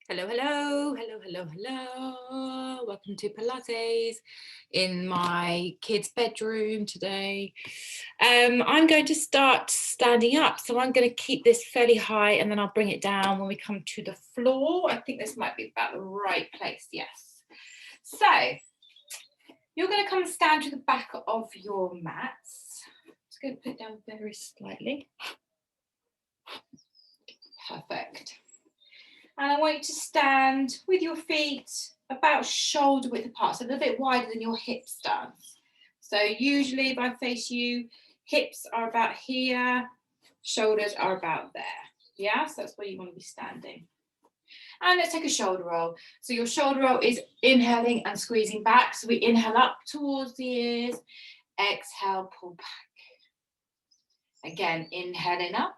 Hello, hello, hello, hello, hello. Welcome to Pilates in my kids' bedroom today. I'm going to start standing up. So I'm going to keep this fairly high and then I'll bring it down when we come to the floor. I think this might be about the right place, yes. So you're going to come and stand to the back of your mats. Just going to put it down very slightly. Perfect. And I want you to stand with your feet about shoulder width apart, so a little bit wider than your hip stance. So usually if I face you, hips are about here, shoulders are about there. Yeah, so that's where you want to be standing. And let's take a shoulder roll. So your shoulder roll is inhaling and squeezing back. So we inhale up towards the ears, exhale, pull back. Again, inhaling up.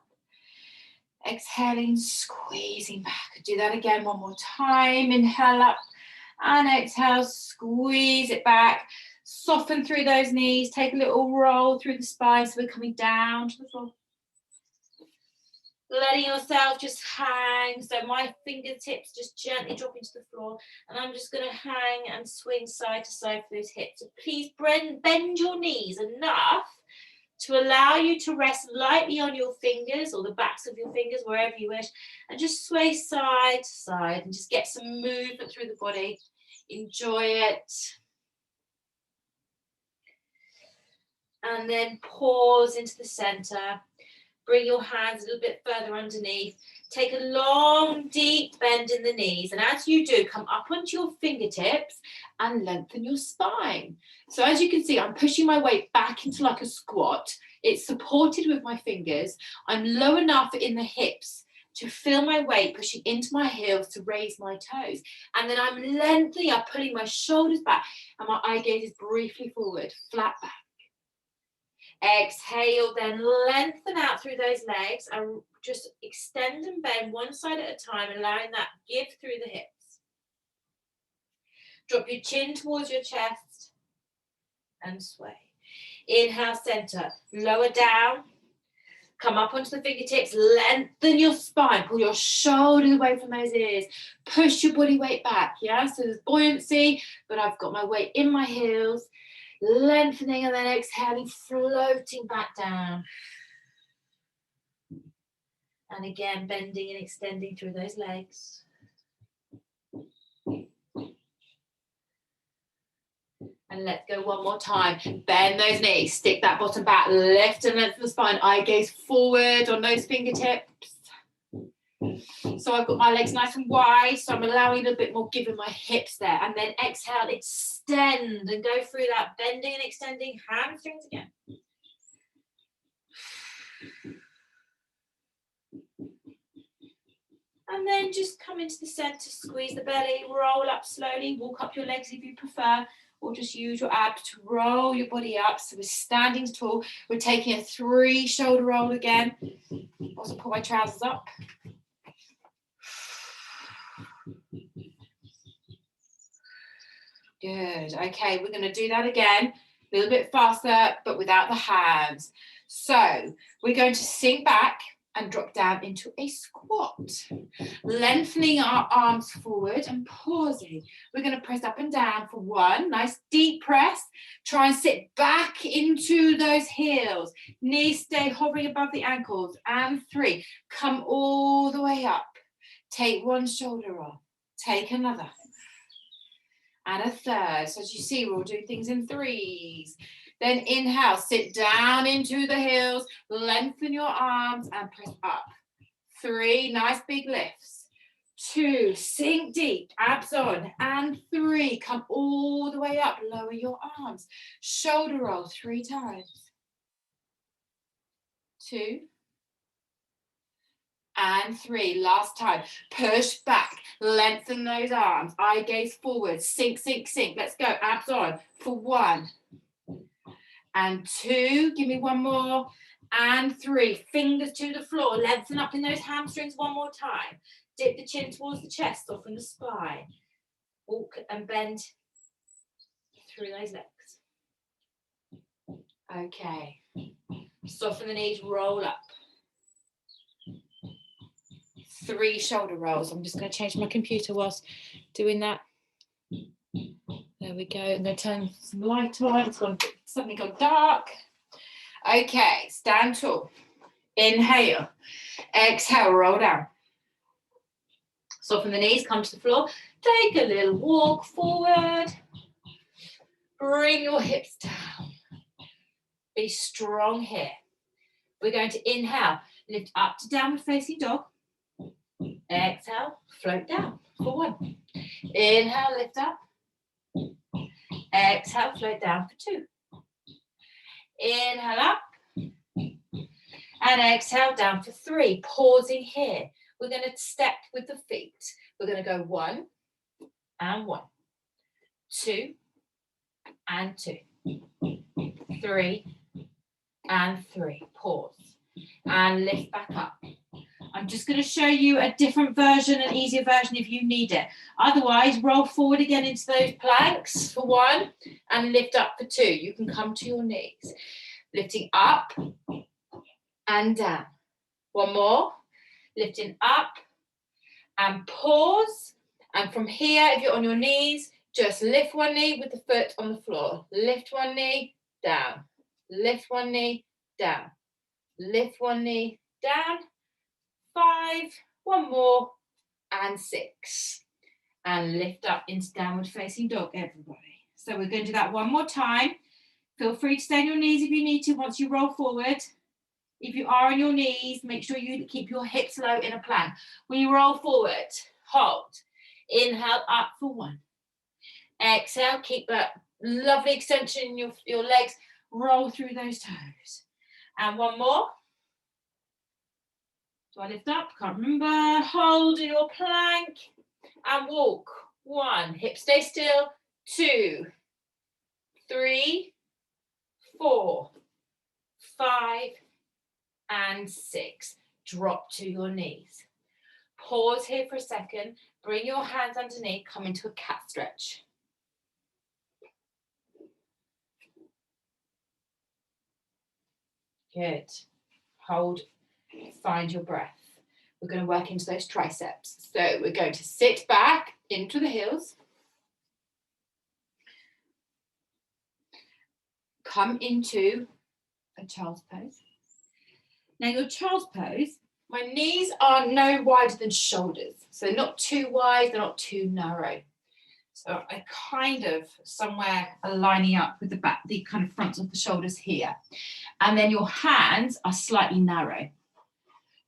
Exhaling, squeezing back. Do that again one more time. Inhale up and exhale, squeeze it back. Soften through those knees. Take a little roll through the spine so we're coming down to the floor. Letting yourself just hang. So my fingertips just gently drop into the floor and I'm just going to hang and swing side to side for those hips. So please bend your knees enough to allow you to rest lightly on your fingers or the backs of your fingers, wherever you wish, and just sway side to side and just get some movement through the body. Enjoy it. And then pause into the center. Bring your hands a little bit further underneath. Take a long, deep bend in the knees. And as you do, come up onto your fingertips and lengthen your spine. So as you can see, I'm pushing my weight back into like a squat. It's supported with my fingers. I'm low enough in the hips to feel my weight pushing into my heels to raise my toes. And then I'm lengthening up, pulling my shoulders back. And my eye gaze is briefly forward, flat back. Exhale, then lengthen out through those legs and just extend and bend one side at a time, allowing that give through the hips. Drop your chin towards your chest and sway. Inhale, center, lower down, come up onto the fingertips, lengthen your spine, pull your shoulders away from those ears, push your body weight back, yeah? So there's buoyancy, but I've got my weight in my heels, lengthening and then exhaling, floating back down. And again, bending and extending through those legs. And let's go one more time. Bend those knees, stick that bottom back, lift and lengthen the spine. Eye gaze forward on those fingertips. So I've got my legs nice and wide, so I'm allowing a little bit more give in my hips there. And then exhale, extend and go through that bending and extending hamstrings again. And then just come into the center, squeeze the belly, roll up slowly, walk up your legs if you prefer, or just use your abs to roll your body up. So we're standing tall. We're taking a 3 shoulder roll again. Also pull my trousers up. Good. Okay, we're going to do that again. A little bit faster, but without the hands. So we're going to sink back and drop down into a squat. Lengthening our arms forward and pausing. We're going to press up and down for 1. Nice deep press. Try and sit back into those heels. Knees stay hovering above the ankles. And 3. Come all the way up. Take 1 shoulder roll. Take another. And a 3rd. So as you see, we'll do things in 3s. Then inhale, sit down into the heels, lengthen your arms and press up. 3, nice big lifts. 2, sink deep, abs on. And 3, come all the way up, lower your arms. Shoulder roll 3 times. 2. And 3, last time. Push back, lengthen those arms. Eye gaze forward, sink, sink, sink. Let's go, abs on for 1. And 2, give me 1 more. And 3, fingers to the floor. Lengthen up in those hamstrings 1 more time. Dip the chin towards the chest, soften the spine. Walk and bend through those legs. Okay. Soften the knees, roll up. 3 shoulder rolls. I'm just going to change my computer whilst doing that. There we go. I'm going to turn some light on. It's suddenly gone dark. Okay, stand tall. Inhale. Exhale, roll down. Soften the knees, come to the floor. Take a little walk forward. Bring your hips down. Be strong here. We're going to inhale, lift up to downward facing dog. Exhale, float down for 1. Inhale, lift up. Exhale, float down for 2. Inhale up. And exhale down for 3. Pausing here. We're going to step with the feet. We're going to go 1 and 1. 2 and 2. 3 and 3. Pause. And lift back up. I'm just going to show you a different version, an easier version if you need it. Otherwise, roll forward again into those planks for 1 and lift up for 2. You can come to your knees. Lifting up and down. 1 more. Lifting up and pause. And from here, if you're on your knees, just lift 1 knee with the foot on the floor. Lift 1 knee, down. Lift 1 knee, down. Lift 1 knee, down. 5, 1 more, and 6. And lift up into downward facing dog, everybody. So we're going to do that 1 more time. Feel free to stay on your knees if you need to once you roll forward. If you are on your knees, make sure you keep your hips low in a plank. When you roll forward, hold. Inhale up for 1. Exhale, keep that lovely extension in your legs. Roll through those toes. And 1 more. Do I lift up? Can't remember. Hold in your plank and walk. 1. Hips stay still. 2, 3, 4, 5, and 6. Drop to your knees. Pause here for a second. Bring your hands underneath. Come into a cat stretch. Good. Hold. Find your breath. We're going to work into those triceps. So we're going to sit back into the heels. Come into a child's pose. Now your child's pose, my knees are no wider than shoulders. So they're not too wide, they're not too narrow. So I kind of somewhere are lining up with the back, the kind of fronts of the shoulders here. And then your hands are slightly narrow.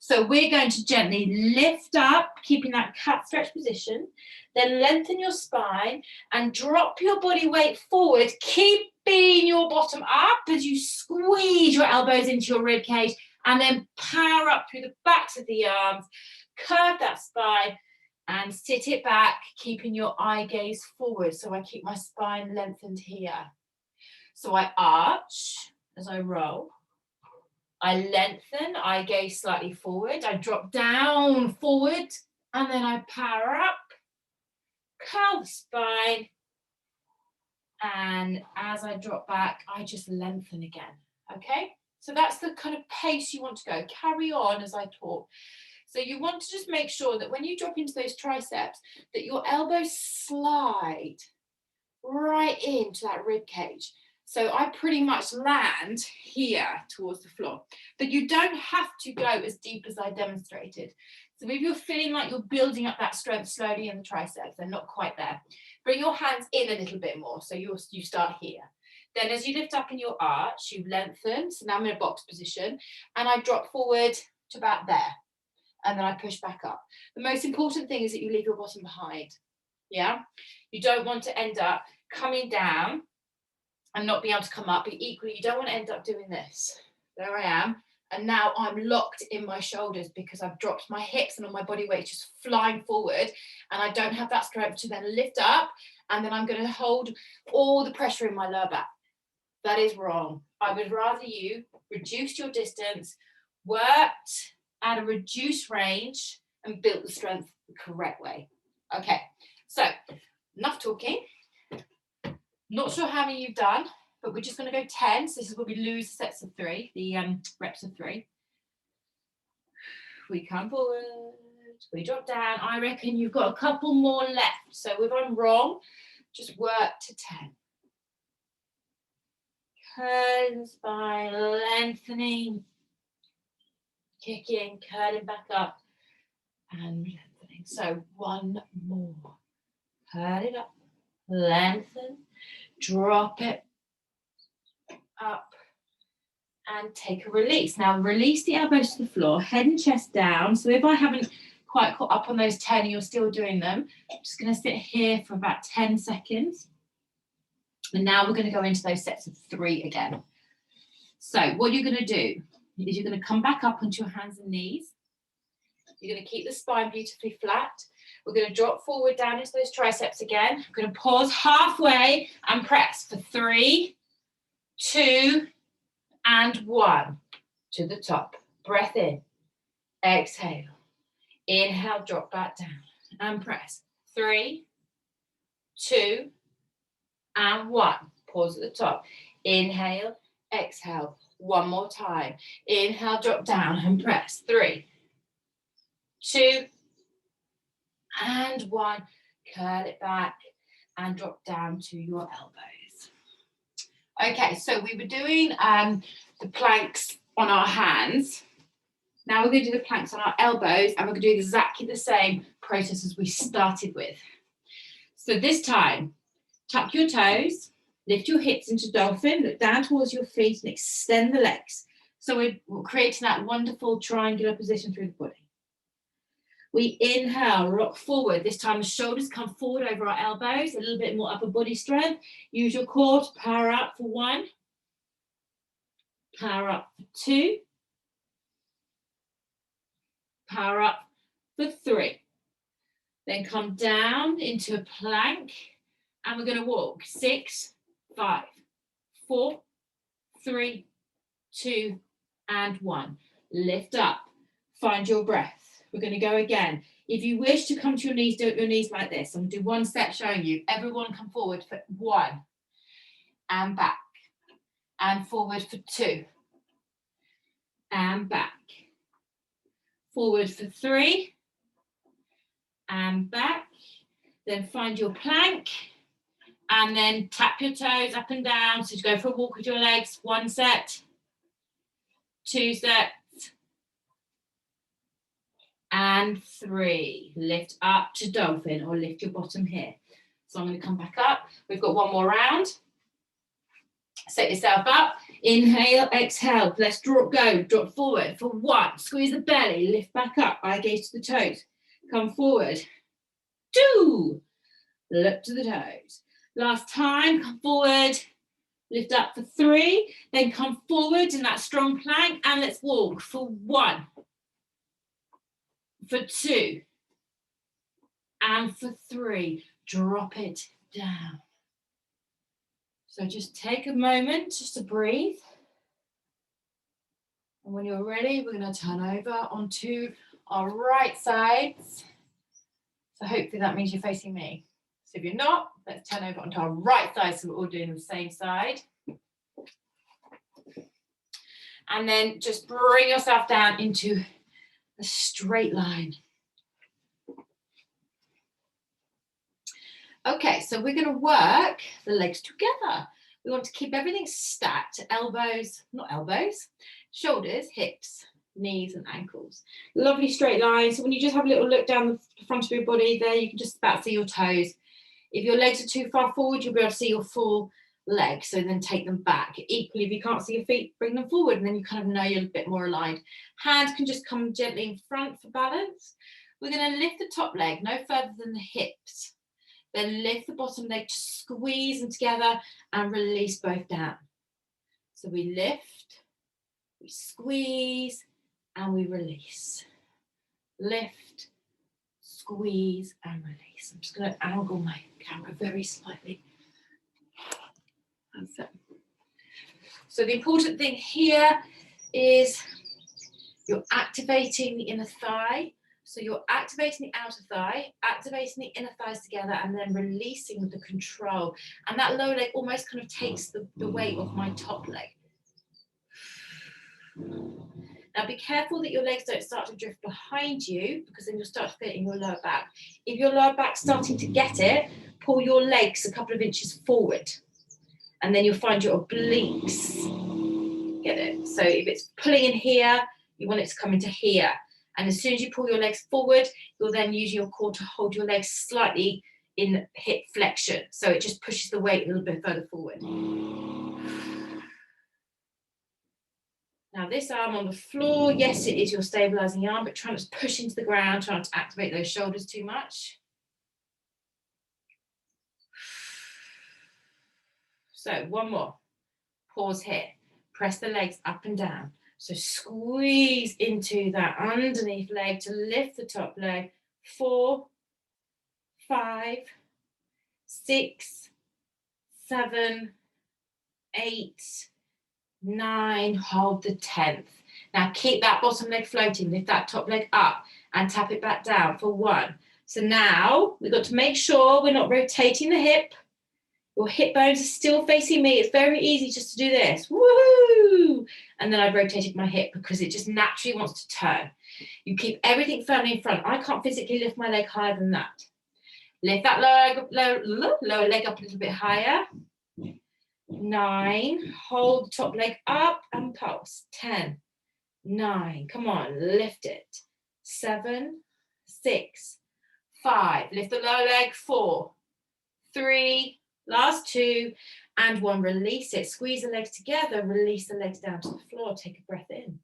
So we're going to gently lift up, keeping that cat stretch position, then lengthen your spine and drop your body weight forward, keeping your bottom up as you squeeze your elbows into your rib cage, and then power up through the backs of the arms, curve that spine and sit it back, keeping your eye gaze forward. So I keep my spine lengthened here. So I arch as I roll. I lengthen, I gaze slightly forward, I drop down forward, and then I power up, curl the spine, and as I drop back, I just lengthen again, okay? So that's the kind of pace you want to go. Carry on as I talk. So you want to just make sure that when you drop into those triceps, that your elbows slide right into that rib cage. So I pretty much land here towards the floor, but you don't have to go as deep as I demonstrated. So if you're feeling like you're building up that strength slowly in the triceps, they're not quite there. Bring your hands in a little bit more. So you start here. Then as you lift up in your arch, you lengthen. So now I'm in a box position and I drop forward to about there. And then I push back up. The most important thing is that you leave your bottom behind. Yeah. You don't want to end up coming down and not be able to come up, but equally you don't want to end up doing this. There I am, and now I'm locked in my shoulders because I've dropped my hips and all my body weight just flying forward, and I don't have that strength to then lift up, and then I'm going to hold all the pressure in my lower back. That is wrong. I would rather you reduce your distance, worked at a reduced range, and built the strength the correct way. Okay, so enough talking. Not sure how many you've done, but we're just going to go 10. So this is where we lose sets of 3, the reps of 3. We come forward, So we drop down. I reckon you've got a couple more left. So if I'm wrong, just work to 10. Curling the spine, lengthening, kicking, curling back up, and lengthening. So one more. Curl it up, lengthen, drop it up, and take a release. Now release the elbows to the floor, head and chest down. So if I haven't quite caught up on those 10 and you're still doing them, I'm just going to sit here for about 10 seconds. And now we're going to go into those sets of 3 again. So what you're going to do is you're going to come back up onto your hands and knees. You're going to keep the spine beautifully flat. We're going to drop forward down into those triceps again. We're going to pause halfway and press for 3, 2, and 1 to the top. Breath in, exhale. Inhale, drop back down and press. 3, 2, and 1. Pause at the top. Inhale, exhale. One more time. Inhale, drop down and press. 3, 2, and 1. Curl it back and drop down to your elbows. Okay, so we were doing the planks on our hands. Now we're going to do the planks on our elbows, and we're going to do exactly the same process as we started with. So this time, tuck your toes, lift your hips into dolphin, look down towards your feet and extend the legs. So we're creating that wonderful triangular position through the body. We inhale, rock forward. This time the shoulders come forward over our elbows, a little bit more upper body strength. Use your core to power up for 1. Power up for 2. Power up for 3. Then come down into a plank, and we're going to walk 6, 5, 4, 3, 2, and 1. Lift up, find your breath. We're going to go again. If you wish to come to your knees, do it with your knees like this. I'm going to do one set showing you. Everyone come forward for 1, and back, and forward for 2, and back. Forward for 3, and back. Then find your plank, and then tap your toes up and down. So you go for a walk with your legs. 1 set, 2 sets, and 3. Lift up to dolphin, or lift your bottom here. So I'm going to come back up. We've got 1 more round. Set yourself up. Inhale, exhale. Let's drop forward for 1. Squeeze the belly, lift back up. Eye gaze to the toes. Come forward. 2. Look to the toes. Last time, come forward. Lift up for 3. Then come forward in that strong plank, and let's walk for 1. For 2. And for 3. Drop it down. So just take a moment just to breathe. And when you're ready, we're going to turn over onto our right sides. So hopefully that means you're facing me. So if you're not, let's turn over onto our right side so we're all doing the same side. And then just bring yourself down into a straight line. Okay, so we're going to work the legs together. We want to keep everything stacked, shoulders, hips, knees and ankles. Lovely straight line. So when you just have a little look down the front of your body there, you can just about see your toes. If your legs are too far forward, you'll be able to see your full leg. So then take them back. Equally, if you can't see your feet, bring them forward, and then you kind of know you're a bit more aligned. Hands can just come gently in front for balance. We're going to lift the top leg no further than the hips. Then lift the bottom leg, just squeeze them together and release both down. So we lift, we squeeze, and we release. Lift, squeeze, and release. I'm just going to angle my camera very slightly. That's it. So the important thing here is you're activating the inner thigh. So you're activating the outer thigh, activating the inner thighs together, and then releasing with the control. And that lower leg almost kind of takes the weight of my top leg. Now be careful that your legs don't start to drift behind you, because then you'll start to feel it in your lower back. If your lower back's starting to get it, pull your legs a couple of inches forward, and then you'll find your obliques get it. So if it's pulling in here, you want it to come into here. And as soon as you pull your legs forward, you'll then use your core to hold your legs slightly in hip flexion. So it just pushes the weight a little bit further forward. Now this arm on the floor, yes, it is your stabilizing arm, but try not to push into the ground, try not to activate those shoulders too much. So one more. Pause here. Press the legs up and down. So squeeze into that underneath leg to lift the top leg. 4, 5, 6, 7, 8, 9. Hold the 10th. Now keep that bottom leg floating. Lift that top leg up and tap it back down for 1. So now we've got to make sure we're not rotating the hip. Your hip bones are still facing me. It's very easy just to do this. Woohoo! And then I've rotated my hip because it just naturally wants to turn. You keep everything firmly in front. I can't physically lift my leg higher than that. Lift that lower leg up a little bit higher. 9. Hold the top leg up and pulse. 10, 9. Come on, lift it. 7, 6, 5. Lift the lower leg. 4, 3. Last 2 and 1. Release it. Squeeze the legs together. Release the legs down to the floor. Take a breath in.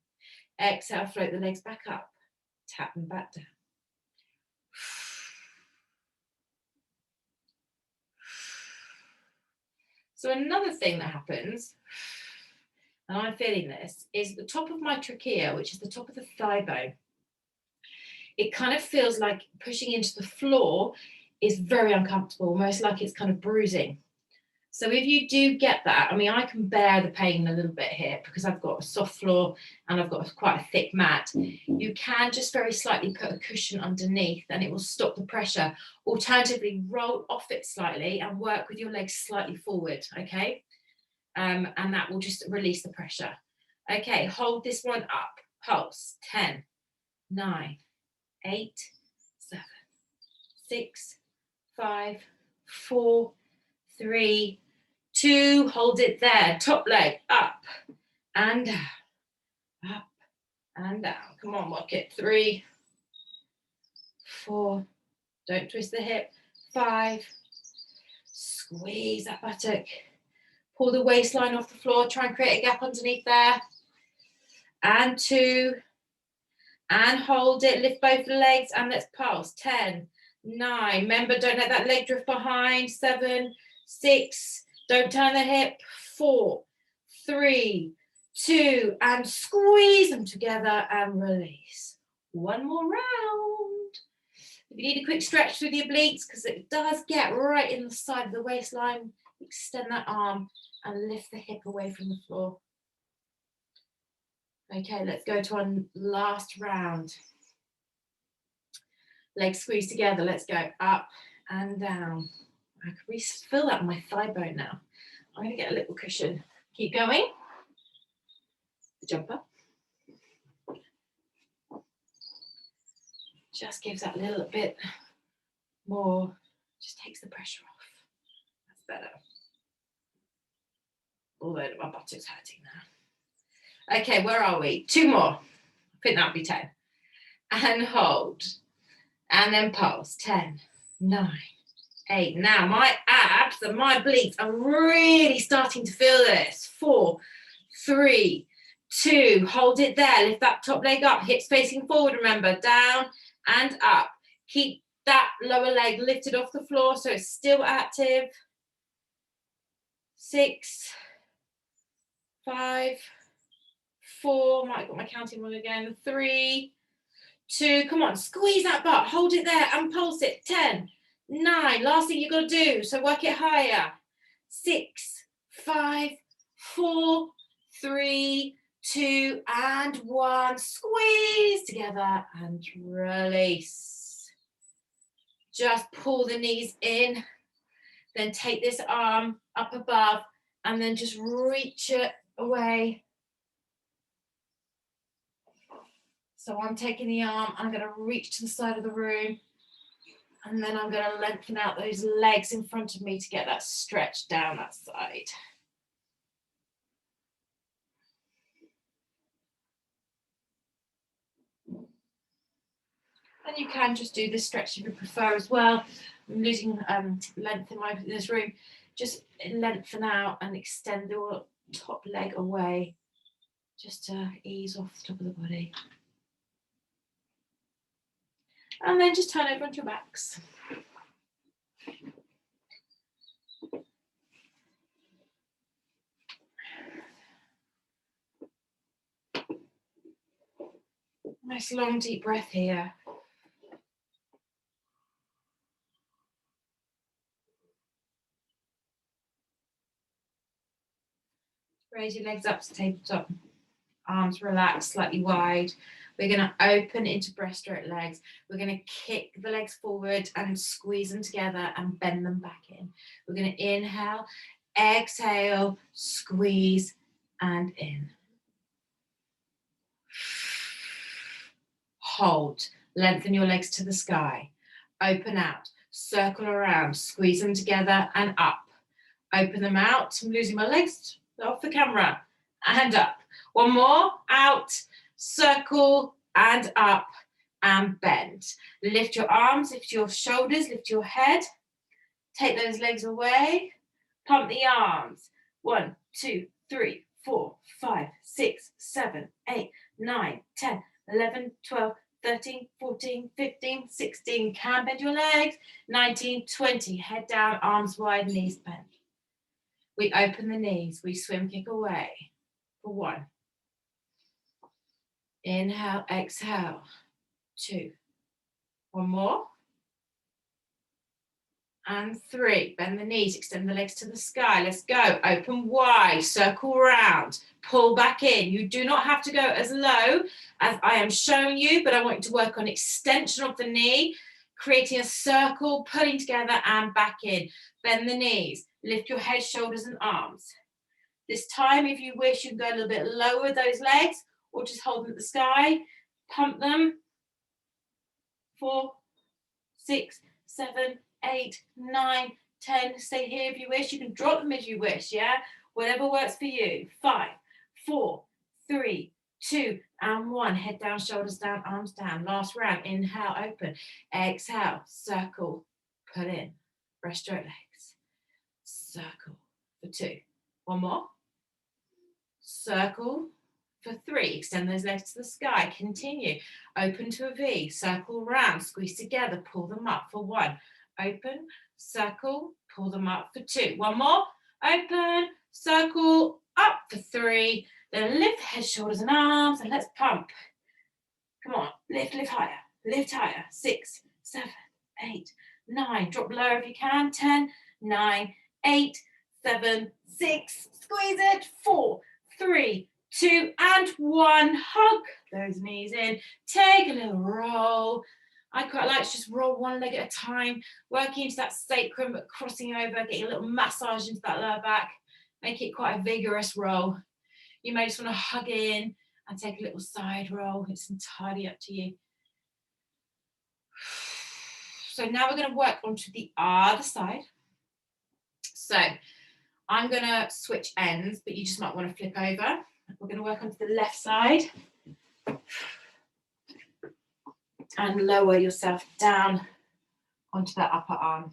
Exhale, float the legs back up. Tap them back down. So another thing that happens, and I'm feeling this, is the top of my trachea, which is the top of the thigh bone. It kind of feels like pushing into the floor is very uncomfortable, almost like it's kind of bruising. So if you do get that, I mean, I can bear the pain a little bit here because I've got a soft floor and I've got quite a thick mat. You can just very slightly put a cushion underneath and it will stop the pressure. Alternatively, roll off it slightly and work with your legs slightly forward, okay? And that will just release the pressure. Okay, hold this one up. Pulse. 10, 9, 8, 7, 6, 5, 4, 3, 2, hold it there. Top leg up and down, up and down. Come on, work it. 3, 4, don't twist the hip. 5, squeeze that buttock. Pull the waistline off the floor. Try and create a gap underneath there. And 2, and hold it. Lift both legs and let's pulse. 10, 9. Remember, don't let that leg drift behind. 7, 6. Don't turn the hip. 4, 3, 2, and squeeze them together and release. One more round. If you need a quick stretch through the obliques, because it does get right in the side of the waistline, extend that arm and lift the hip away from the floor. Okay, let's go to our last round. Legs squeeze together. Let's go up and down. I can really feel that on my thigh bone now. I'm going to get a little cushion. Keep going. The jumper. Just gives that little bit more, just takes the pressure off. That's better. Although my buttocks hurting now. Okay, where are we? 2 more. I think that'll be 10. And hold. And then pulse. 10, 9, 8. Now my abs and my obliques are really starting to feel this. 4, 3, 2. Hold it there. Lift that top leg up. Hips facing forward, remember. Down and up. Keep that lower leg lifted off the floor so it's still active. 6, 5, 4. Might have got my counting wrong again. 3, 2. Come on, squeeze that butt. Hold it there and pulse it. 10, 9. Last thing you've got to do. So work it higher. 6, 5, 4, 3, 2, and 1. Squeeze together and release. Just pull the knees in. Then take this arm up above and then just reach it away. So I'm taking the arm, I'm going to reach to the side of the room, and then I'm going to lengthen out those legs in front of me to get that stretch down that side. And you can just do this stretch if you prefer as well. I'm losing length in this room. Just lengthen out and extend your top leg away, just to ease off the top of the body. And then just turn over onto your backs. Nice long deep breath here. Raise your legs up to tabletop. Arms relaxed, slightly wide. We're going to open into breaststroke legs. We're going to kick the legs forward and squeeze them together and bend them back in. We're going to inhale, exhale, squeeze, and in. Hold. Lengthen your legs to the sky. Open out. Circle around. Squeeze them together and up. Open them out. I'm losing my legs off the camera. And up. One more. Out. Circle and up and bend. Lift your arms. Lift your shoulders. Lift your head. Take those legs away. Pump the arms. 1, 2, 3, 4, 5, 6, 7, 8, 9, 10, 11, 12, 13, 14, 15, 16. Can bend your legs. 19, 20. Head down, arms wide, knees bent. We open the knees. We swim kick away for 1. Inhale, exhale. 2. 1 more. And 3. Bend the knees, extend the legs to the sky. Let's go. Open wide, circle round, pull back in. You do not have to go as low as I am showing you, but I want you to work on extension of the knee, creating a circle, pulling together and back in. Bend the knees, lift your head, shoulders and arms. This time, if you wish, you can go a little bit lower with those legs or just hold them at the sky. Pump them. 4, 6, 7, 8, 9, 10. Stay here if you wish. You can drop them if you wish, yeah? Whatever works for you. 5, 4, 3, 2, and 1. Head down, shoulders down, arms down. Last round. Inhale, open. Exhale, circle, pull in. Breaststroke legs. Circle for 2. 1 more. Circle for 3. Extend those legs to the sky. Continue. Open to a V. Circle round. Squeeze together. Pull them up for 1. Open. Circle. Pull them up for 2. 1 more. Open. Circle. Up for 3. Then lift head, shoulders and arms. And let's pump. Come on. Lift, lift higher. Lift higher. 6, 7, 8, 9. Drop lower if you can. 10, 9, 8, 7, 6. Squeeze it. 4, 3, 2, and 1. Hug those knees in. Take a little roll. I quite like to just roll one leg at a time, working into that sacrum, but crossing over, getting a little massage into that lower back. Make it quite a vigorous roll. You may just want to hug in and take a little side roll. It's entirely up to you. So now we're going to work onto the other side. So I'm going to switch ends, but you just might want to flip over. We're going to work onto the left side and lower yourself down onto the upper arm.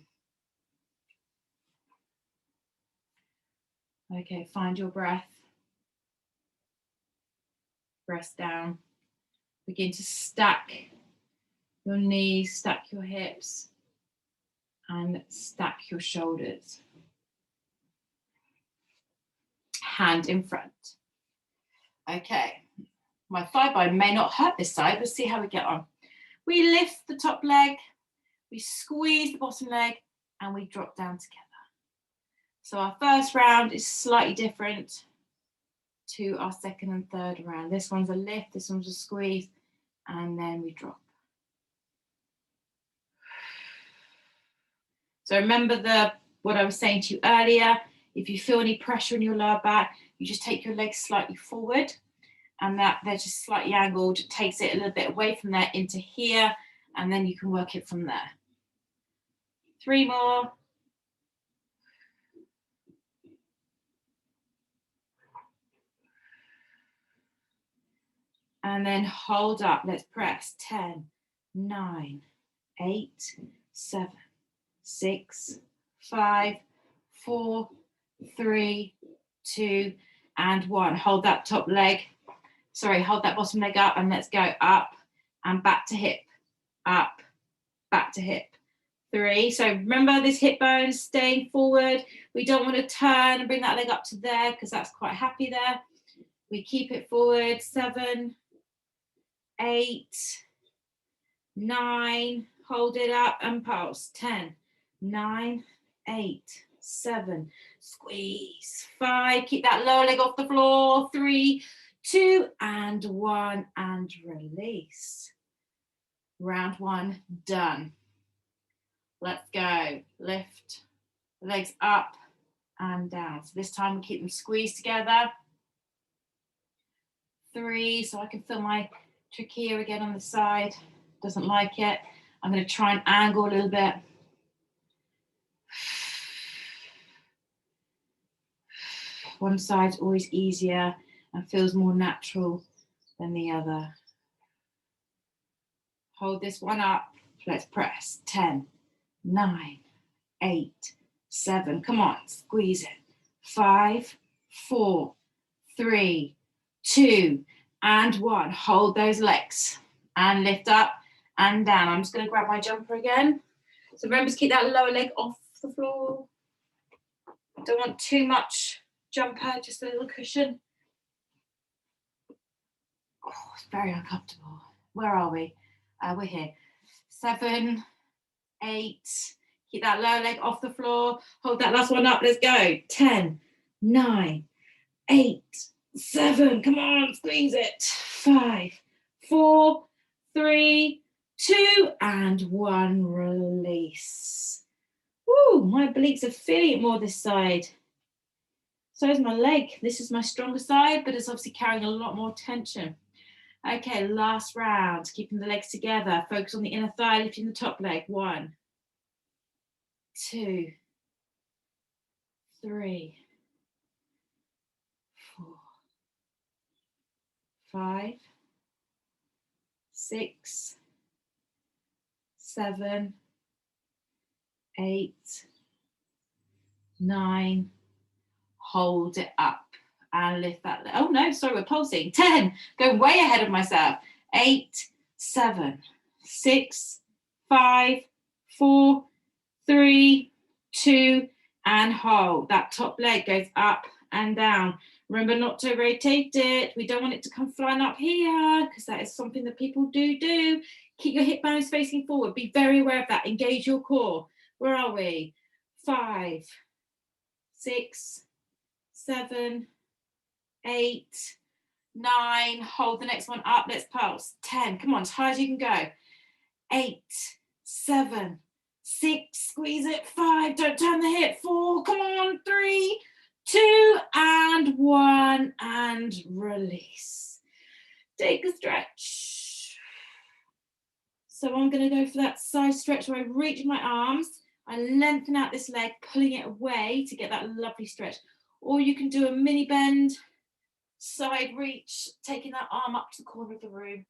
Okay, find your breath. Press down. Begin to stack your knees, stack your hips, and stack your shoulders. Hand in front. Okay, my thigh bone may not hurt this side. Let's see how we get on. We lift the top leg, we squeeze the bottom leg, and we drop down together. So our first round is slightly different to our second and third round. This one's a lift, this one's a squeeze, and then we drop. So remember what I was saying to you earlier. If you feel any pressure in your lower back, you just take your legs slightly forward and that they're just slightly angled. It takes it a little bit away from there into here, and then you can work it from there. 3 more. And then hold up. Let's press. 10, 9, 8, 7, 6, 5, 4, 3, 2, and 1. Hold that top leg. Sorry, hold that bottom leg up, and let's go up and back to hip. Up, back to hip. 3. So remember this hip bone staying forward. We don't want to turn and bring that leg up to there because that's quite happy there. We keep it forward. 7, 8, 9. Hold it up and pulse. 10, 9, 8, 7. Squeeze. 5. Keep that lower leg off the floor. 3, 2, and 1, and release. Round 1 done. Let's go. Lift the legs up and down. So this time we keep them squeezed together. 3, so I can feel my trachea again on the side. Doesn't like it. I'm going to try and angle a little bit. One side's always easier and feels more natural than the other. Hold this one up. Let's press. 10, 9, 8, 7. Come on, squeeze it. 5, 4, 3, 2, and 1. Hold those legs and lift up and down. I'm just going to grab my jumper again. So remember to keep that lower leg off the floor. Don't want too much jumper, just a little cushion. Oh, it's very uncomfortable. Where are we? We're here. 7, 8. Keep that lower leg off the floor. Hold that last one up. Let's go. 10, 9, 8, 7. Come on, squeeze it. 5, 4, 3, 2, and 1. Release. Woo, my obliques are feeling it more this side. So is my leg. This is my stronger side, but it's obviously carrying a lot more tension. Okay, last round. Keeping the legs together. Focus on the inner thigh, lifting the top leg. 1, 2, 3, 4, 5, 6, 7, 8, 9. Hold it up and lift that. Oh no, sorry, we're pulsing. 10. Go way ahead of myself. 8, 7, 6, 5, 4, 3, 2, and hold. That top leg goes up and down. Remember not to rotate it. We don't want it to come flying up here because that is something that people do. Keep your hip bones facing forward. Be very aware of that. Engage your core. Where are we? 5, 6, 7, 8, 9. Hold the next one up. Let's pulse. 10. Come on, as high as you can go. 8, 7, 6. Squeeze it. 5. Don't turn the hip. 4. Come on. 3, 2, and 1. And release. Take a stretch. So I'm going to go for that side stretch where I reach my arms. I lengthen out this leg, pulling it away to get that lovely stretch. Or you can do a mini bend, side reach, taking that arm up to the corner of the room.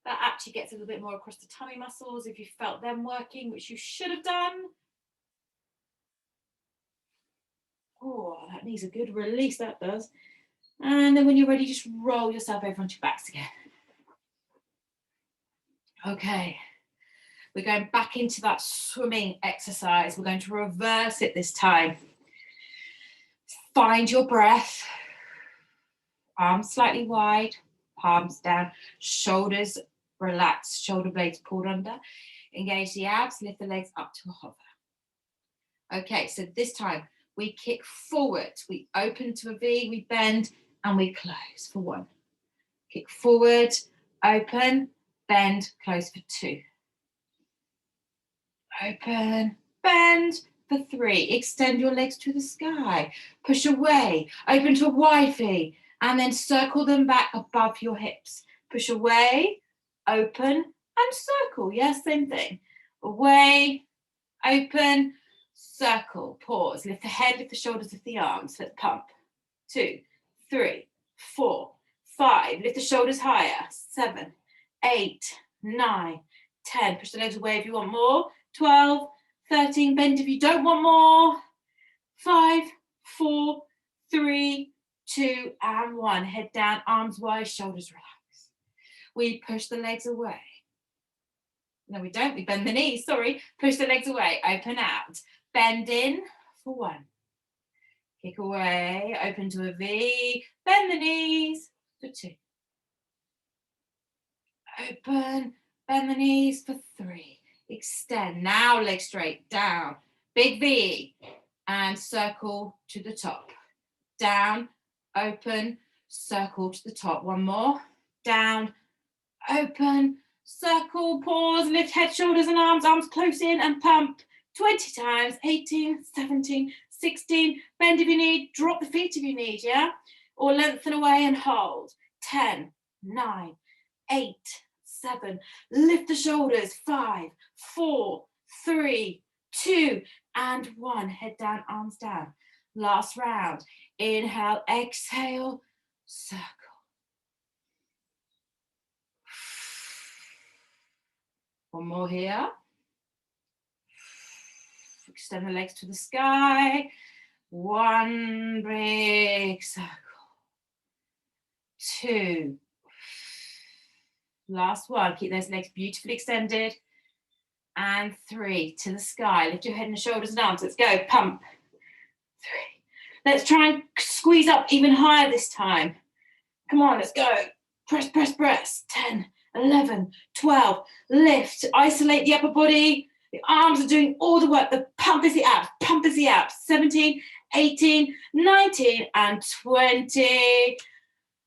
That actually gets a little bit more across the tummy muscles if you felt them working, which you should have done. Oh, that needs a good release, that does. And then when you're ready, just roll yourself over onto your backs again. Okay. We're going back into that swimming exercise. We're going to reverse it this time. Find your breath. Arms slightly wide, palms down, shoulders relaxed, shoulder blades pulled under. Engage the abs, lift the legs up to a hover. Okay, so this time we kick forward. We open to a V, we bend, and we close for 1. Kick forward, open, bend, close for 2. Open, bend, for 3. Extend your legs to the sky. Push away, open to a wide V, and then circle them back above your hips. Push away, open, and circle. Yes, same thing. Away, open, circle, pause. Lift the head, lift the shoulders, lift the arms. Let's pump. 2, 3, 4, 5. Lift the shoulders higher. 7, 8, 9, 10. Push the legs away if you want more. 12, 13. Bend if you don't want more. 5, 4, 3, 2, and 1. Head down, arms wide, shoulders relax. We push the legs away. No, we don't. We bend the knees. Sorry. Push the legs away. Open out. Bend in for 1. Kick away. Open to a V. Bend the knees for 2. Open. Bend the knees for 3. Extend. Now legs straight. Down. Big V. And circle to the top. Down. Open. Circle to the top. One more. Down. Open. Circle, pause, lift head, shoulders and arms close in and pump 20 times, 18, 17, 16, bend if you need, drop the feet if you need, yeah? Or lengthen away and hold. 10, 9, 8, 7, lift the shoulders, 5, 4, 3, 2, and 1. Head down, arms down. Last round. Inhale, exhale, circle. One more here. Extend the legs to the sky. 1 big circle. 2. Last one. Keep those legs beautifully extended. And 3 to the sky. Lift your head and shoulders and arms. Let's go. Pump. 3. Let's try and squeeze up even higher this time. Come on, let's go. Press, press, press. 10. 11, 12, lift, isolate the upper body, the arms are doing all the work, the pump is the abs, 17, 18, 19, and 20.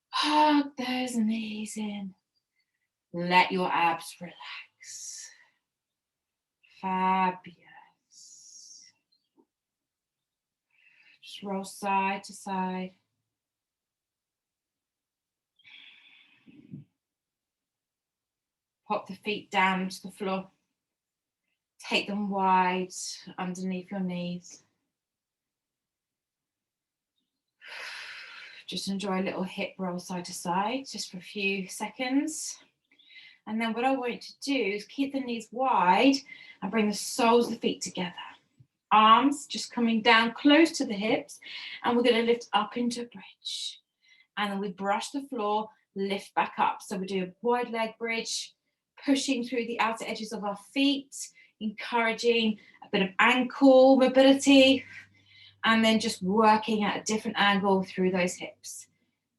Hug those knees in. Let your abs relax. Fabulous. Just roll side to side. Pop the feet down to the floor. Take them wide underneath your knees. Just enjoy a little hip roll side to side, just for a few seconds. And then what I want you to do is keep the knees wide and bring the soles of the feet together. Arms just coming down close to the hips. And we're going to lift up into a bridge. And then we brush the floor, lift back up. So we do a wide leg bridge, pushing through the outer edges of our feet, encouraging a bit of ankle mobility, and then just working at a different angle through those hips.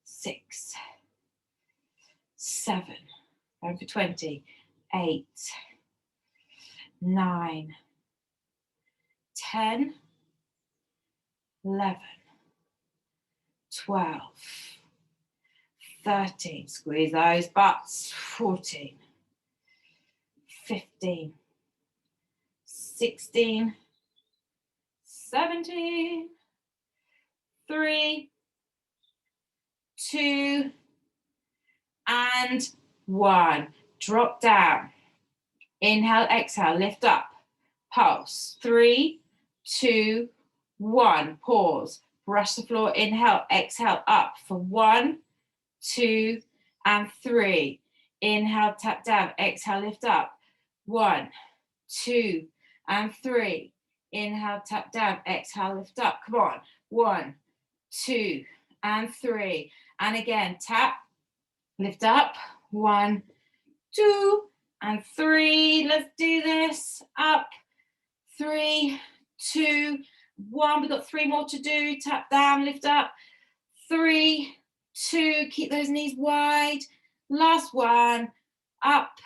6, 7, going for 20, 8, 9, 10, 11, 12, 13, squeeze those butts, 14, 15, 16, 17, 3, 2, and 1. Drop down. Inhale, exhale, lift up. Pulse. 3, 2, 1. Pause. Brush the floor. Inhale, exhale, up for 1, 2, and 3. Inhale, tap down. Exhale, lift up. 1, 2, and 3. Inhale, tap down. Exhale, lift up. Come on. 1, 2, and 3. And again, tap, lift up. 1, 2, and 3. Let's do this. Up. 3, 2, 1. We've got 3 more to do. Tap down, lift up. 3, 2. Keep those knees wide. Last one. Up.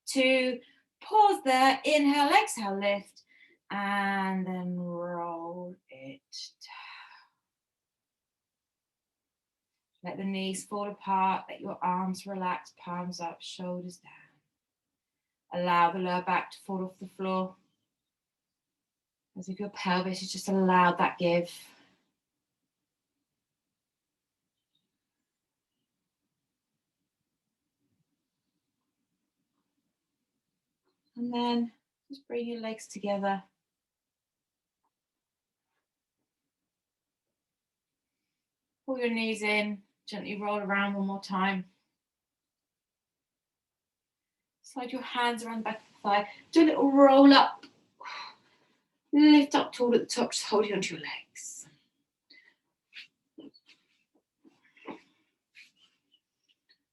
2. Pause there. Inhale, exhale, lift. And then roll it down. Let the knees fall apart. Let your arms relax. Palms up, shoulders down. Allow the lower back to fall off the floor. As if your pelvis has just allowed that give. And then just bring your legs together. Pull your knees in, gently roll around one more time. Slide your hands around the back of the thigh. Do a little roll up. Lift up tall at the top, just holding onto your legs.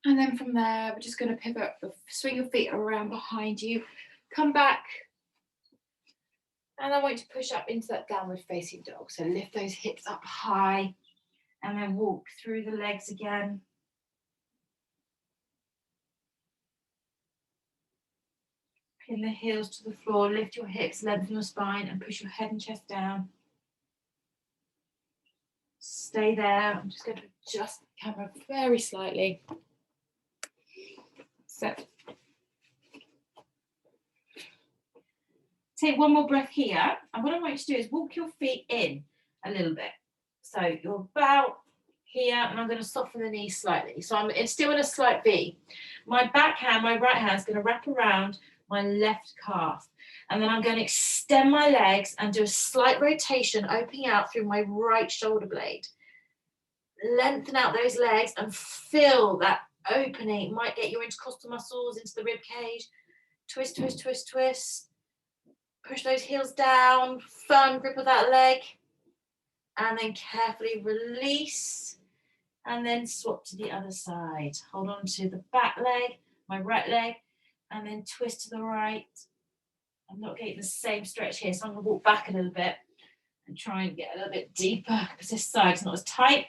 And then from there, we're just going to pivot, swing your feet around behind you, come back. And I want you to push up into that downward facing dog. So lift those hips up high and then walk through the legs again. Pin the heels to the floor, lift your hips, lengthen your spine and push your head and chest down. Stay there. I'm just going to adjust the camera very slightly. So take one more breath here. And what I want you to do is walk your feet in a little bit. So you're about here, and I'm going to soften the knees slightly. So I'm still in a slight V. My back hand, my right hand is going to wrap around my left calf. And then I'm going to extend my legs and do a slight rotation, opening out through my right shoulder blade. Lengthen out those legs and feel that opening. It might get your intercostal muscles into the rib cage. Twist, twist, twist, twist. Push those heels down, firm grip of that leg. And then carefully release. And then swap to the other side. Hold on to the back leg, my right leg, and then twist to the right. I'm not getting the same stretch here, so I'm going to walk back a little bit and try and get a little bit deeper because this side's not as tight.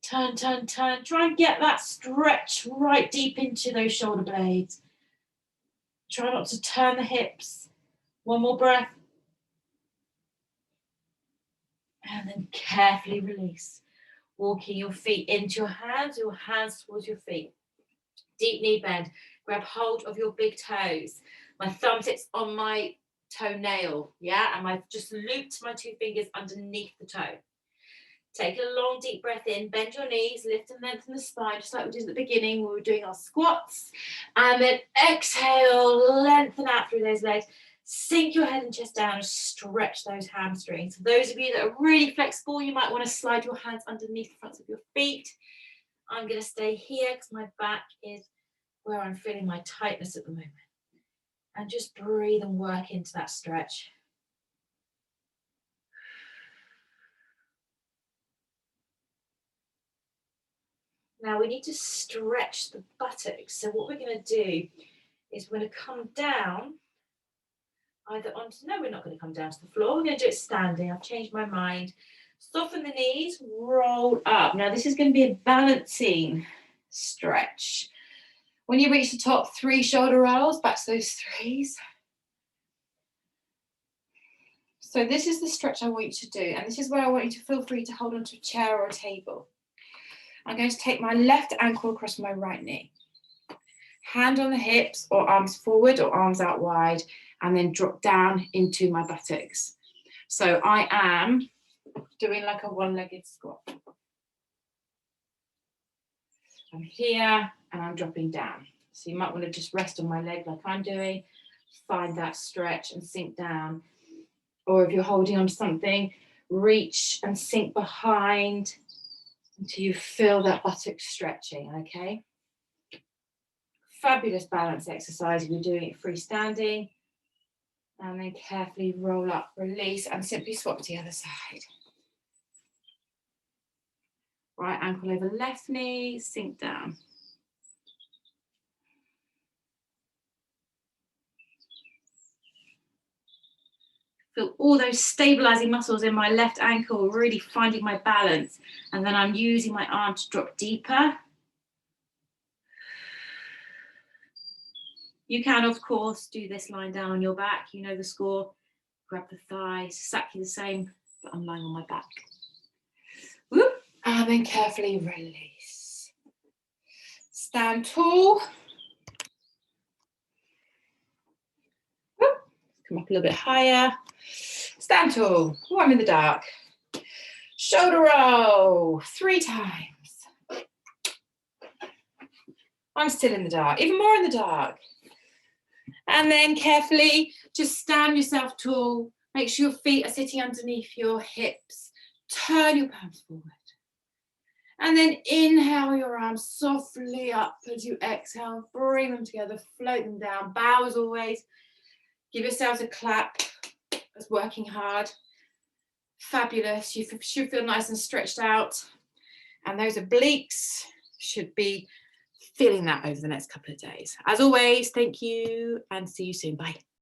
Turn, turn, turn. Try and get that stretch right deep into those shoulder blades. Try not to turn the hips. One more breath. And then carefully release. Walking your feet into your hands towards your feet. Deep knee bend. Grab hold of your big toes. My thumb sits on my toenail, yeah? And I've just looped my two fingers underneath the toe. Take a long, deep breath in. Bend your knees, lift and lengthen the spine, just like we did at the beginning when we were doing our squats. And then exhale, lengthen out through those legs. Sink your head and chest down and stretch those hamstrings. For those of you that are really flexible, you might want to slide your hands underneath the fronts of your feet. I'm going to stay here because my back is where I'm feeling my tightness at the moment. And just breathe and work into that stretch. Now we need to stretch the buttocks. So what we're going to do is we're going to come down either onto, no, we're not going to come down to the floor. We're going to do it standing. I've changed my mind. Soften the knees, roll up. Now this is going to be a balancing stretch. When you reach the top, 3 shoulder rolls, back to those 3s. So this is the stretch I want you to do. And this is where I want you to feel free to hold onto a chair or a table. I'm going to take my left ankle across my right knee. Hand on the hips or arms forward or arms out wide, and then drop down into my buttocks. So I am doing like a one-legged squat. I'm here and I'm dropping down. So you might want to just rest on my leg like I'm doing. Find that stretch and sink down. Or if you're holding on to something, reach and sink behind until you feel that buttock stretching, okay? Fabulous balance exercise if you're doing it freestanding. And then carefully roll up, release, and simply swap to the other side. Right ankle over left knee, sink down. Feel all those stabilizing muscles in my left ankle, really finding my balance. And then I'm using my arm to drop deeper. You can, of course, do this lying down on your back. You know the score. Grab the thighs, exactly the same, but I'm lying on my back. Whoop. And then carefully release. Stand tall. Whoop. Come up a little bit higher. Stand tall. Oh, I'm in the dark. Shoulder roll 3 times. I'm still in the dark, even more in the dark. And then carefully just stand yourself tall. Make sure your feet are sitting underneath your hips. Turn your palms forward. And then inhale your arms softly up as you exhale. Bring them together, float them down. Bow as always. Give yourselves a clap. That's working hard. Fabulous. You should feel nice and stretched out. And those obliques should be feeling that over the next couple of days. As always, thank you and see you soon. Bye.